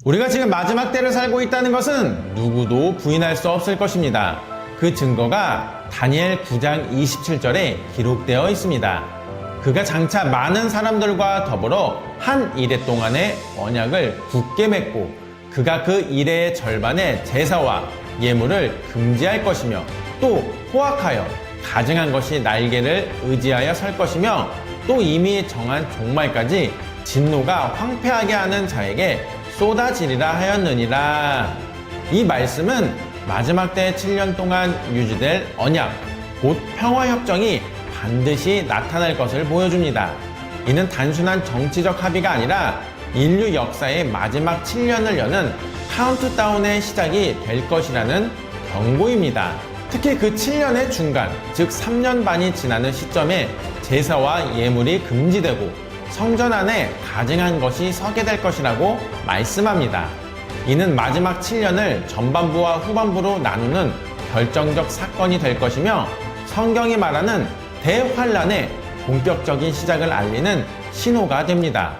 우리가 지금 마지막 때를 살고 있다는 것은 누구도 부인할 수 없을 것입니다. 그 증거가 다니엘 9장 27절에 기록되어 있습니다. 그가 장차 많은 사람들과 더불어 한 이레 동안의 언약을 굳게 맺고 그가 그 이레의 절반의 제사와 예물을 금지할 것이며 또 포악하여 가증한 것이 날개를 의지하여 설 것이며 또 이미 정한 종말까지 진노가 황폐하게 하는 자에게 쏟아지리라 하였느니라. 이 말씀은 마지막 때 7년 동안 유지될 언약, 곧 평화협정이 반드시 나타날 것을 보여줍니다. 이는 단순한 정치적 합의가 아니라 인류 역사의 마지막 7년을 여는 카운트다운의 시작이 될 것이라는 경고입니다. 특히 그 7년의 중간, 즉 3년 반이 지나는 시점에 제사와 예물이 금지되고 성전 안에 가증한 것이 서게 될 것이라고 말씀합니다. 이는 마지막 7년을 전반부와 후반부로 나누는 결정적 사건이 될 것이며 성경이 말하는 대환란의 본격적인 시작을 알리는 신호가 됩니다.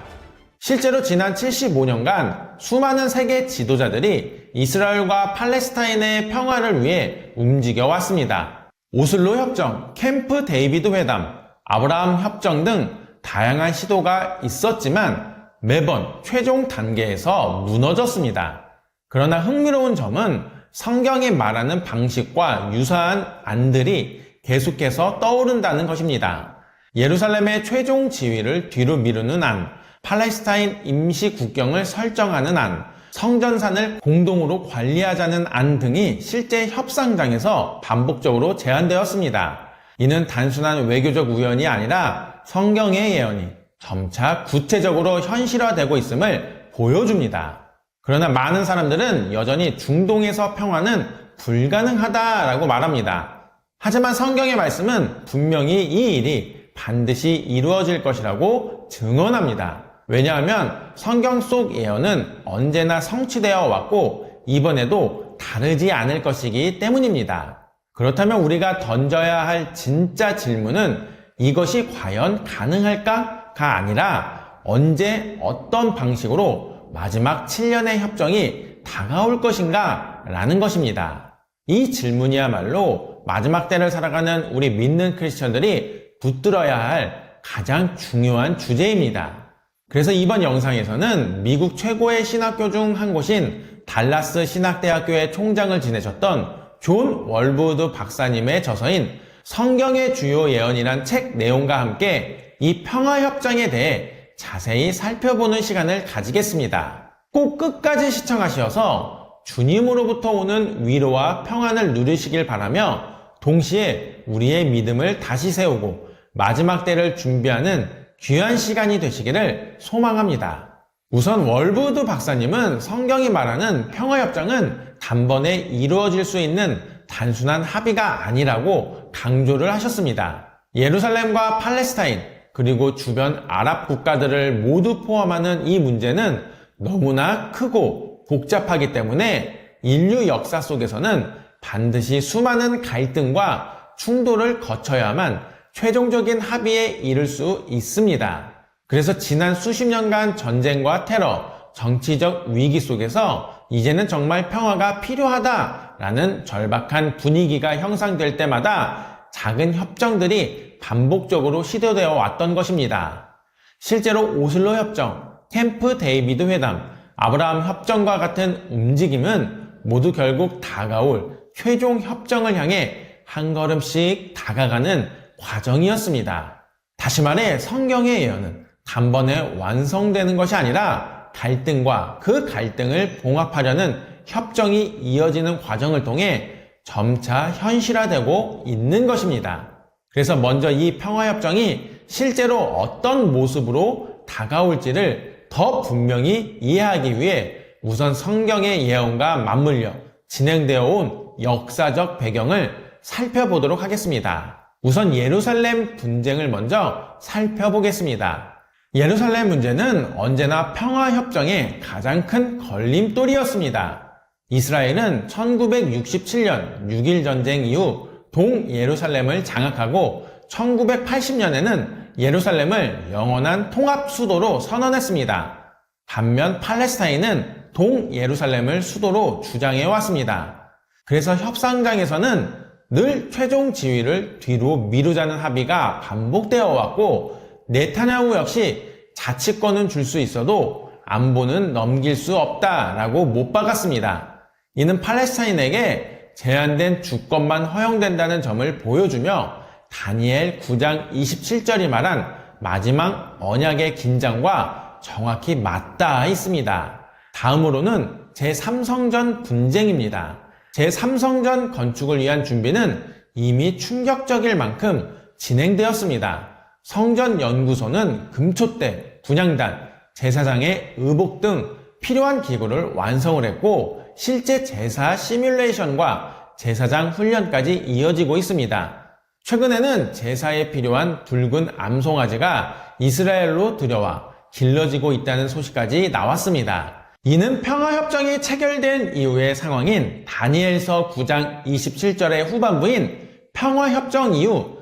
실제로 지난 75년간 수많은 세계 지도자들이 이스라엘과 팔레스타인의 평화를 위해 움직여 왔습니다. 오슬로 협정, 캠프 데이비드 회담, 아브라함 협정 등 다양한 시도가 있었지만 매번 최종 단계에서 무너졌습니다. 그러나 흥미로운 점은 성경이 말하는 방식과 유사한 안들이 계속해서 떠오른다는 것입니다. 예루살렘의 최종 지위를 뒤로 미루는 안, 팔레스타인 임시 국경을 설정하는 안, 성전산을 공동으로 관리하자는 안 등이 실제 협상장에서 반복적으로 제안되었습니다. 이는 단순한 외교적 우연이 아니라 성경의 예언이 점차 구체적으로 현실화되고 있음을 보여줍니다. 그러나 많은 사람들은 여전히 중동에서 평화는 불가능하다라고 말합니다. 하지만 성경의 말씀은 분명히 이 일이 반드시 이루어질 것이라고 증언합니다. 왜냐하면 성경 속 예언은 언제나 성취되어 왔고 이번에도 다르지 않을 것이기 때문입니다. 그렇다면 우리가 던져야 할 진짜 질문은 이것이 과연 가능할까가 아니라 언제 어떤 방식으로 마지막 7년의 협정이 다가올 것인가 라는 것입니다. 이 질문이야말로 마지막 때를 살아가는 우리 믿는 크리스천들이 붙들어야 할 가장 중요한 주제입니다. 그래서 이번 영상에서는 미국 최고의 신학교 중 한 곳인 달라스 신학대학교의 총장을 지내셨던 존 월브우드 박사님의 저서인 성경의 주요 예언이란 책 내용과 함께 이 평화협정에 대해 자세히 살펴보는 시간을 가지겠습니다. 꼭 끝까지 시청하셔서 주님으로부터 오는 위로와 평안을 누리시길 바라며 동시에 우리의 믿음을 다시 세우고 마지막 때를 준비하는 귀한 시간이 되시기를 소망합니다. 우선 월브우드 박사님은 성경이 말하는 평화협정은 단번에 이루어질 수 있는 단순한 합의가 아니라고 강조를 하셨습니다. 예루살렘과 팔레스타인 그리고 주변 아랍 국가들을 모두 포함하는 이 문제는 너무나 크고 복잡하기 때문에 인류 역사 속에서는 반드시 수많은 갈등과 충돌을 거쳐야만 최종적인 합의에 이를 수 있습니다. 그래서 지난 수십 년간 전쟁과 테러, 정치적 위기 속에서 이제는 정말 평화가 필요하다라는 절박한 분위기가 형성될 때마다 작은 협정들이 반복적으로 시도되어 왔던 것입니다. 실제로 오슬로 협정, 캠프 데이비드 회담, 아브라함 협정과 같은 움직임은 모두 결국 다가올 최종 협정을 향해 한 걸음씩 다가가는 과정이었습니다. 다시 말해 성경의 예언은 단번에 완성되는 것이 아니라 갈등과 그 갈등을 봉합하려는 협정이 이어지는 과정을 통해 점차 현실화되고 있는 것입니다. 그래서 먼저 이 평화협정이 실제로 어떤 모습으로 다가올지를 더 분명히 이해하기 위해 우선 성경의 예언과 맞물려 진행되어 온 역사적 배경을 살펴보도록 하겠습니다. 우선 예루살렘 분쟁을 먼저 살펴보겠습니다. 예루살렘 문제는 언제나 평화협정의 가장 큰 걸림돌이었습니다. 이스라엘은 1967년 6.1 전쟁 이후 동예루살렘을 장악하고 1980년에는 예루살렘을 영원한 통합 수도로 선언했습니다. 반면 팔레스타인은 동예루살렘을 수도로 주장해 왔습니다. 그래서 협상장에서는 늘 최종 지위를 뒤로 미루자는 합의가 반복되어 왔고, 네타냐후 역시 자치권은 줄 수 있어도 안보는 넘길 수 없다라고 못 박았습니다. 이는 팔레스타인에게 제한된 주권만 허용된다는 점을 보여주며 다니엘 9장 27절이 말한 마지막 언약의 긴장과 정확히 맞닿아 있습니다. 다음으로는 제3성전 분쟁입니다. 제3성전 건축을 위한 준비는 이미 충격적일 만큼 진행되었습니다. 성전 연구소는 금초대, 분향단, 제사장의 의복 등 필요한 기구를 완성을 했고, 실제 제사 시뮬레이션과 제사장 훈련까지 이어지고 있습니다. 최근에는 제사에 필요한 붉은 암송아지가 이스라엘로 들여와 길러지고 있다는 소식까지 나왔습니다. 이는 평화협정이 체결된 이후의 상황인 다니엘서 9장 27절의 후반부인 평화협정 이후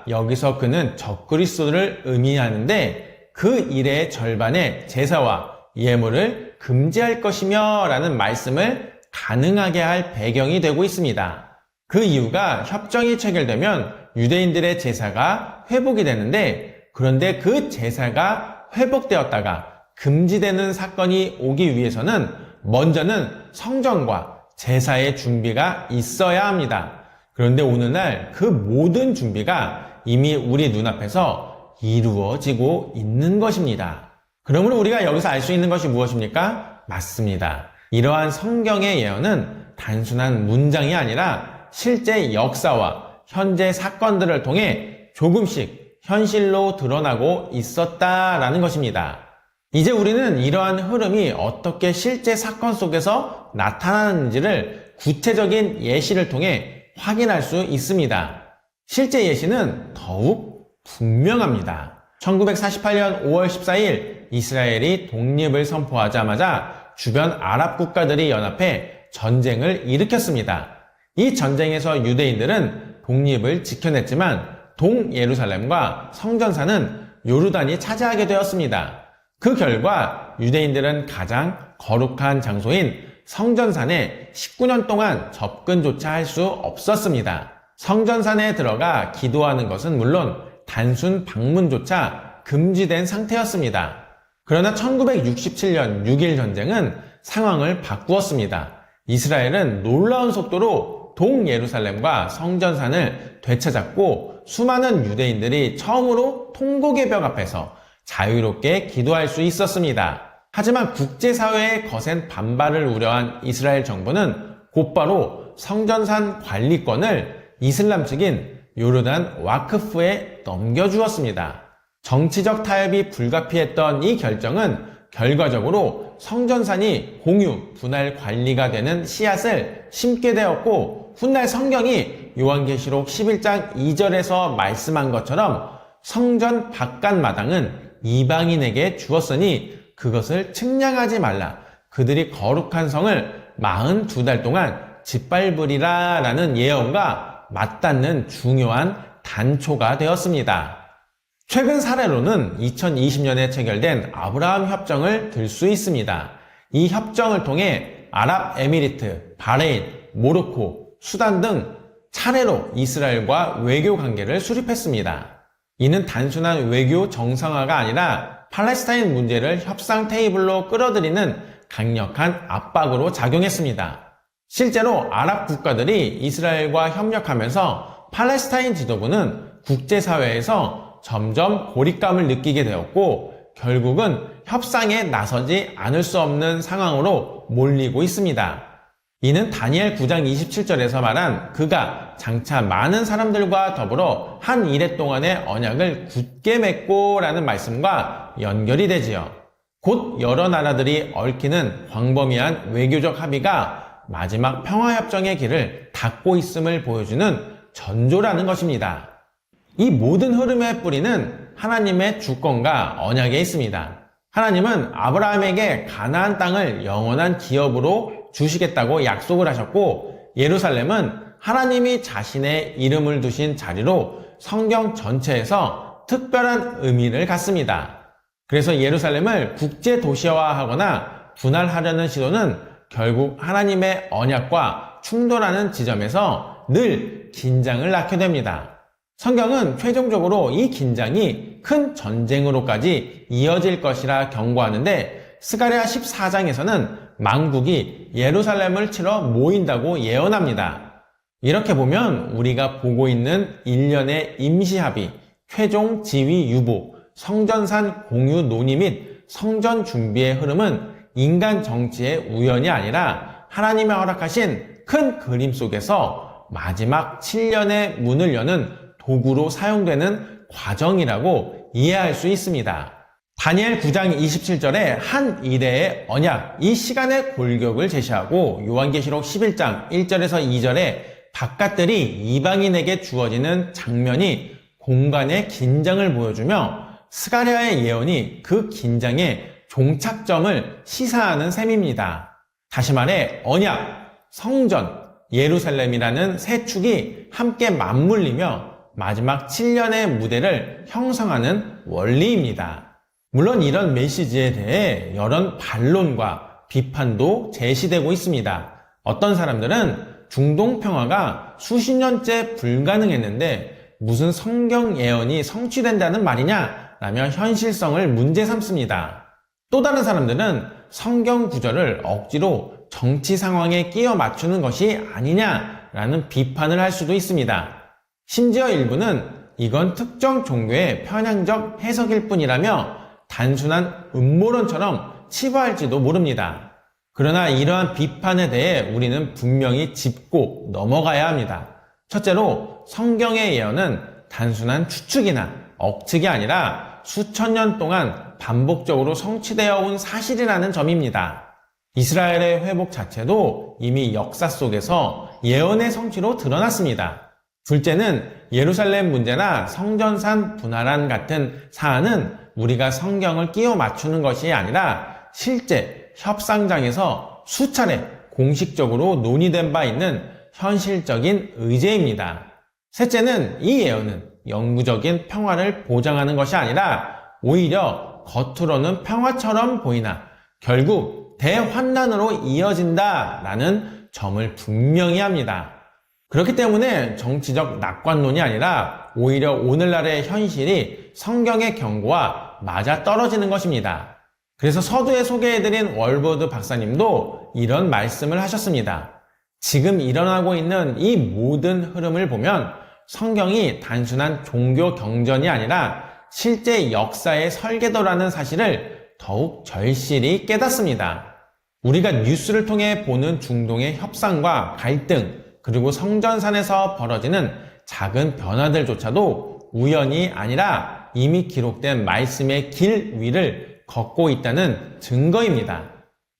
여기서 그는 적그리스도를 의미하는데 그 일의 절반의 제사와 예물을 금지할 것이며 라는 말씀을 가능하게 할 배경이 되고 있습니다. 그 이유가 협정이 체결되면 유대인들의 제사가 회복이 되는데, 그런데 그 제사가 회복되었다가 금지되는 사건이 오기 위해서는 먼저는 성전과 제사의 준비가 있어야 합니다. 그런데 오늘날 그 모든 준비가 이미 우리 눈앞에서 이루어지고 있는 것입니다. 그러므로 우리가 여기서 알 수 있는 것이 무엇입니까? 맞습니다. 이러한 성경의 예언은 단순한 문장이 아니라 실제 역사와 현재 사건들을 통해 조금씩 현실로 드러나고 있었다라는 것입니다. 이제 우리는 이러한 흐름이 어떻게 실제 사건 속에서 나타나는지를 구체적인 예시를 통해 확인할 수 있습니다. 실제 예시는 더욱 분명합니다. 1948년 5월 14일 이스라엘이 독립을 선포하자마자 주변 아랍 국가들이 연합해 전쟁을 일으켰습니다. 이 전쟁에서 유대인들은 독립을 지켜냈지만 동예루살렘과 성전사는 요르단이 차지하게 되었습니다. 그 결과 유대인들은 가장 거룩한 장소인 성전산에 19년 동안 접근조차 할 수 없었습니다. 성전산에 들어가 기도하는 것은 물론 단순 방문조차 금지된 상태였습니다. 그러나 1967년 6.1 전쟁은 상황을 바꾸었습니다. 이스라엘은 놀라운 속도로 동예루살렘과 성전산을 되찾았고, 수많은 유대인들이 처음으로 통곡의 벽 앞에서 자유롭게 기도할 수 있었습니다. 하지만 국제사회의 거센 반발을 우려한 이스라엘 정부는 곧바로 성전산 관리권을 이슬람 측인 요르단 와크프에 넘겨주었습니다. 정치적 타협이 불가피했던 이 결정은 결과적으로 성전산이 공유, 분할 관리가 되는 씨앗을 심게 되었고, 훗날 성경이 요한계시록 11장 2절에서 말씀한 것처럼 성전 바깥마당은 이방인에게 주었으니 그것을 측량하지 말라. 그들이 거룩한 성을 42달 동안 짓밟으리라 라는 예언과 맞닿는 중요한 단초가 되었습니다. 최근 사례로는 2020년에 체결된 아브라함 협정을 들 수 있습니다. 이 협정을 통해 아랍에미리트, 바레인, 모로코, 수단 등 차례로 이스라엘과 외교 관계를 수립했습니다. 이는 단순한 외교 정상화가 아니라 팔레스타인 문제를 협상 테이블로 끌어들이는 강력한 압박으로 작용했습니다. 실제로 아랍 국가들이 이스라엘과 협력하면서 팔레스타인 지도부는 국제사회에서 점점 고립감을 느끼게 되었고, 결국은 협상에 나서지 않을 수 없는 상황으로 몰리고 있습니다. 이는 다니엘 9장 27절에서 말한 그가 장차 많은 사람들과 더불어 한 이레 동안의 언약을 굳게 맺고 라는 말씀과 연결이 되지요. 곧 여러 나라들이 얽히는 광범위한 외교적 합의가 마지막 평화협정의 길을 닫고 있음을 보여주는 전조라는 것입니다. 이 모든 흐름의 뿌리는 하나님의 주권과 언약에 있습니다. 하나님은 아브라함에게 가나안 땅을 영원한 기업으로 주시겠다고 약속을 하셨고, 예루살렘은 하나님이 자신의 이름을 두신 자리로 성경 전체에서 특별한 의미를 갖습니다. 그래서 예루살렘을 국제 도시화하거나 분할하려는 시도는 결국 하나님의 언약과 충돌하는 지점에서 늘 긴장을 낳게 됩니다. 성경은 최종적으로 이 긴장이 큰 전쟁으로까지 이어질 것이라 경고하는데 스가랴 14장에서는 만국이 예루살렘을 치러 모인다고 예언합니다. 이렇게 보면 우리가 보고 있는 일련의 임시합의, 최종 지위 유보, 성전산 공유 논의 및 성전 준비의 흐름은 인간 정치의 우연이 아니라 하나님의 허락하신 큰 그림 속에서 마지막 7년의 문을 여는 도구로 사용되는 과정이라고 이해할 수 있습니다. 다니엘 9장 27절에 한 이레의 언약, 이 시간의 골격을 제시하고 요한계시록 11장 1절에서 2절에 바깥들이 이방인에게 주어지는 장면이 공간의 긴장을 보여주며 스가랴의 예언이 그 긴장의 종착점을 시사하는 셈입니다. 다시 말해 언약, 성전, 예루살렘이라는 세 축이 함께 맞물리며 마지막 7년의 무대를 형성하는 원리입니다. 물론 이런 메시지에 대해 여러 반론과 비판도 제시되고 있습니다. 어떤 사람들은 중동 평화가 수십 년째 불가능했는데 무슨 성경 예언이 성취된다는 말이냐? 라며 현실성을 문제 삼습니다. 또 다른 사람들은 성경 구절을 억지로 정치 상황에 끼워 맞추는 것이 아니냐라는 비판을 할 수도 있습니다. 심지어 일부는 이건 특정 종교의 편향적 해석일 뿐이라며 단순한 음모론처럼 치부할지도 모릅니다. 그러나 이러한 비판에 대해 우리는 분명히 짚고 넘어가야 합니다. 첫째로 성경의 예언은 단순한 추측이나 억측이 아니라 수천 년 동안 반복적으로 성취되어 온 사실이라는 점입니다. 이스라엘의 회복 자체도 이미 역사 속에서 예언의 성취로 드러났습니다. 둘째는 예루살렘 문제나 성전산 분할안 같은 사안은 우리가 성경을 끼워 맞추는 것이 아니라 실제 협상장에서 수차례 공식적으로 논의된 바 있는 현실적인 의제입니다. 셋째는 이 예언은 영구적인 평화를 보장하는 것이 아니라 오히려 겉으로는 평화처럼 보이나 결국 대환난으로 이어진다라는 점을 분명히 합니다. 그렇기 때문에 정치적 낙관론이 아니라 오히려 오늘날의 현실이 성경의 경고와 맞아떨어지는 것입니다. 그래서 서두에 소개해드린 월버드 박사님도 이런 말씀을 하셨습니다. 지금 일어나고 있는 이 모든 흐름을 보면 성경이 단순한 종교 경전이 아니라 실제 역사의 설계도라는 사실을 더욱 절실히 깨닫습니다. 우리가 뉴스를 통해 보는 중동의 협상과 갈등, 그리고 성전산에서 벌어지는 작은 변화들조차도 우연이 아니라 이미 기록된 말씀의 길 위를 걷고 있다는 증거입니다.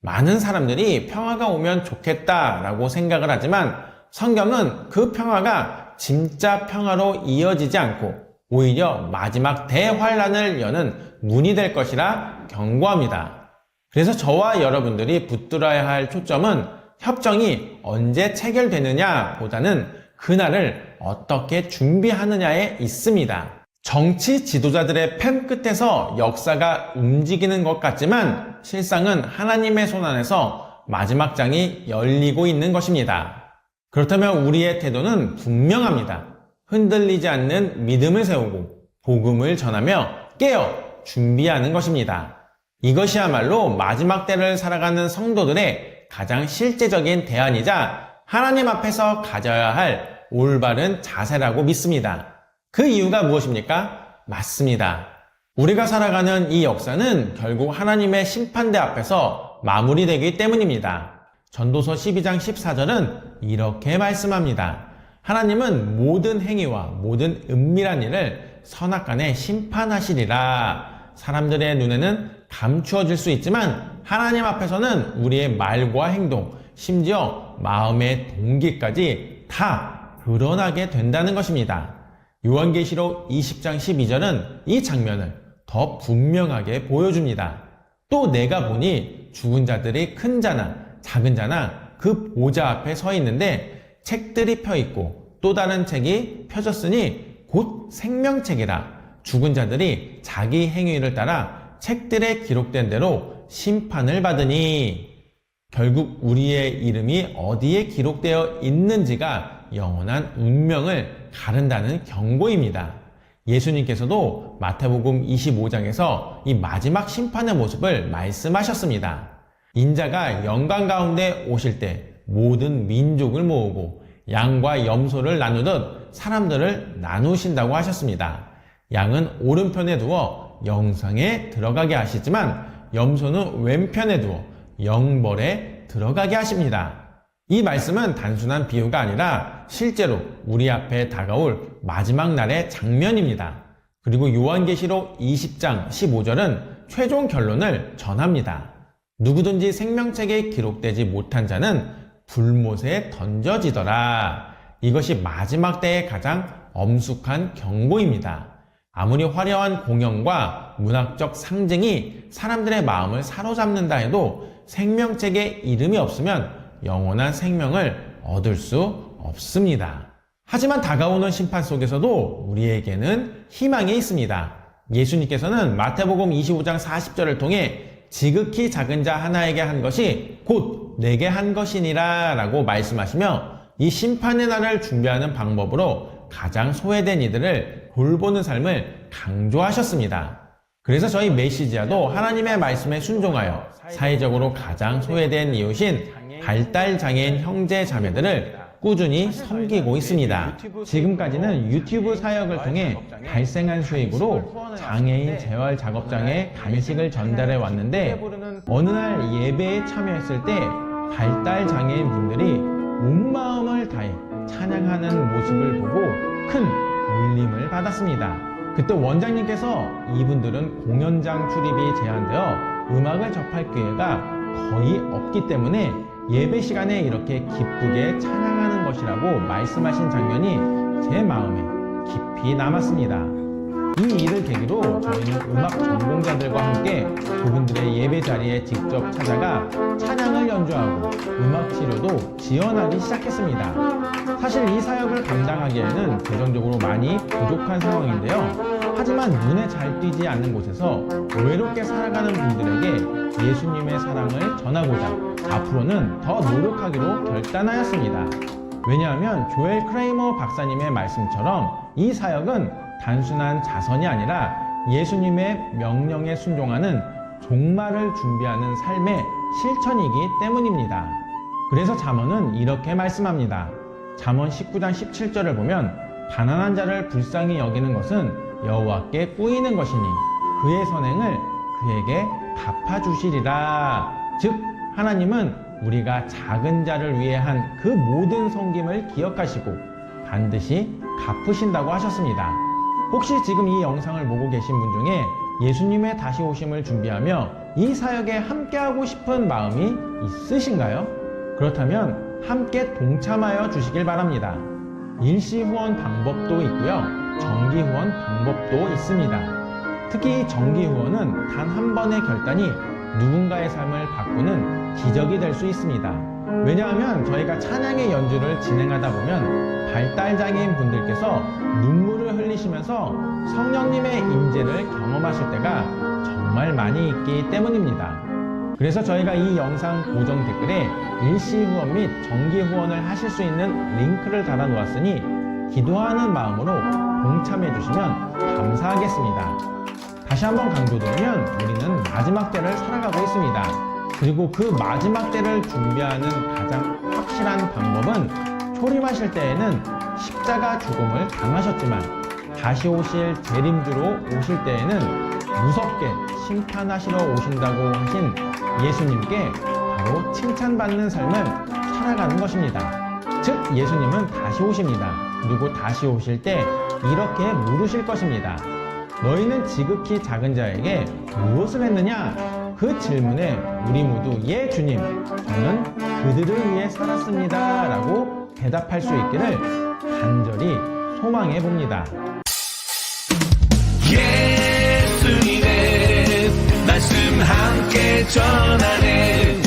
많은 사람들이 평화가 오면 좋겠다라고 생각을 하지만 성경은 그 평화가 진짜 평화로 이어지지 않고 오히려 마지막 대환란을 여는 문이 될 것이라 경고합니다. 그래서 저와 여러분들이 붙들어야 할 초점은 협정이 언제 체결되느냐 보다는 그날을 어떻게 준비하느냐에 있습니다. 정치 지도자들의 펜 끝에서 역사가 움직이는 것 같지만 실상은 하나님의 손 안에서 마지막 장이 열리고 있는 것입니다. 그렇다면 우리의 태도는 분명합니다. 흔들리지 않는 믿음을 세우고 복음을 전하며 깨어 준비하는 것입니다. 이것이야말로 마지막 때를 살아가는 성도들의 가장 실제적인 대안이자 하나님 앞에서 가져야 할 올바른 자세라고 믿습니다. 그 이유가 무엇입니까? 맞습니다. 우리가 살아가는 이 역사는 결국 하나님의 심판대 앞에서 마무리되기 때문입니다. 전도서 12장 14절은 이렇게 말씀합니다. 하나님은 모든 행위와 모든 은밀한 일을 선악간에 심판하시리라. 사람들의 눈에는 감추어질 수 있지만 하나님 앞에서는 우리의 말과 행동, 심지어 마음의 동기까지 다 드러나게 된다는 것입니다. 요한계시록 20장 12절은 이 장면을 더 분명하게 보여줍니다. 또 내가 보니 죽은 자들이 큰 자나 작은 자나 그 보좌 앞에 서 있는데 책들이 펴 있고 또 다른 책이 펴졌으니 곧 생명책이라. 죽은 자들이 자기 행위를 따라 책들에 기록된 대로 심판을 받으니. 결국 우리의 이름이 어디에 기록되어 있는지가 영원한 운명을 가른다는 경고입니다. 예수님께서도 마태복음 25장에서 이 마지막 심판의 모습을 말씀하셨습니다. 인자가 영광 가운데 오실 때 모든 민족을 모으고 양과 염소를 나누듯 사람들을 나누신다고 하셨습니다. 양은 오른편에 두어 영생에 들어가게 하시지만 염소는 왼편에 두어 영벌에 들어가게 하십니다. 이 말씀은 단순한 비유가 아니라 실제로 우리 앞에 다가올 마지막 날의 장면입니다. 그리고 요한계시록 20장 15절은 최종 결론을 전합니다. 누구든지 생명책에 기록되지 못한 자는 불못에 던져지더라. 이것이 마지막 때의 가장 엄숙한 경고입니다. 아무리 화려한 공연과 문학적 상징이 사람들의 마음을 사로잡는다 해도 생명책에 이름이 없으면 영원한 생명을 얻을 수 없습니다. 하지만 다가오는 심판 속에서도 우리에게는 희망이 있습니다. 예수님께서는 마태복음 25장 40절을 통해 지극히 작은 자 하나에게 한 것이 곧 내게 한 것이니라 라고 말씀하시며 이 심판의 날을 준비하는 방법으로 가장 소외된 이들을 돌보는 삶을 강조하셨습니다. 그래서 저희 메시지아도 하나님의 말씀에 순종하여 사회적으로 가장 소외된 이웃인 발달장애인 형제 자매들을 꾸준히 섬기고 있습니다. 지금까지는 유튜브 사역을 통해 발생한 수익으로 장애인 재활 작업장에 간식을 전달해 왔는데 어느 날 예배에 참여했을 때 발달장애인 분들이 온 마음을 다해 찬양하는 모습을 보고 큰 울림을 받았습니다. 그때 원장님께서 이분들은 공연장 출입이 제한되어 음악을 접할 기회가 거의 없기 때문에 예배 시간에 이렇게 기쁘게 찬양하는 것이라고 말씀하신 장면이 제 마음에 깊이 남았습니다. 이 일을 계기로 저희는 음악 전공자들과 함께 그분들의 예배 자리에 직접 찾아가 찬양을 연주하고 음악 치료도 지원하기 시작했습니다. 사실 이 사역을 감당하기에는 재정적으로 많이 부족한 상황인데요. 하지만 눈에 잘 띄지 않는 곳에서 외롭게 살아가는 분들에게 예수님의 사랑을 전하고자 앞으로는 더 노력하기로 결단하였습니다. 왜냐하면 조엘 크레이머 박사님의 말씀처럼 이 사역은 단순한 자선이 아니라 예수님의 명령에 순종하는 종말을 준비하는 삶의 실천이기 때문입니다. 그래서 잠언은 이렇게 말씀합니다. 잠언 19장 17절을 보면 가난한 자를 불쌍히 여기는 것은 여호와께 꾸이는 것이니 그의 선행을 그에게 갚아주시리라. 즉 하나님은 우리가 작은 자를 위해 한 그 모든 섬김을 기억하시고 반드시 갚으신다고 하셨습니다. 혹시 지금 이 영상을 보고 계신 분 중에 예수님의 다시 오심을 준비하며 이 사역에 함께하고 싶은 마음이 있으신가요? 그렇다면 함께 동참하여 주시길 바랍니다. 일시 후원 방법도 있고요. 정기 후원 방법도 있습니다. 특히 정기 후원은 단 한 번의 결단이 누군가의 삶을 바꾸는 기적이 될 수 있습니다. 왜냐하면 저희가 찬양의 연주를 진행하다 보면 발달장애인 분들께서 눈물을 흘리시면서 성령님의 임재를 경험하실 때가 정말 많이 있기 때문입니다. 그래서 저희가 이 영상 고정 댓글에 일시 후원 및 정기 후원을 하실 수 있는 링크를 달아 놓았으니 기도하는 마음으로 동참해 주시면 감사하겠습니다. 다시 한번 강조드리면 우리는 마지막 때를 살아가고 있습니다. 그리고 그 마지막 때를 준비하는 가장 확실한 방법은 초림하실 때에는 십자가 죽음을 당하셨지만 다시 오실 재림주로 오실 때에는 무섭게 심판하시러 오신다고 하신 예수님께 바로 칭찬받는 삶을 살아가는 것입니다. 즉 예수님은 다시 오십니다. 그리고 다시 오실 때 이렇게 물으실 것입니다. 너희는 지극히 작은 자에게 무엇을 했느냐? 그 질문에 우리 모두 예 주님, 저는 그들을 위해 살았습니다 라고 대답할 수 있기를 간절히 소망해 봅니다. 예수님의 말씀 함께 전하네.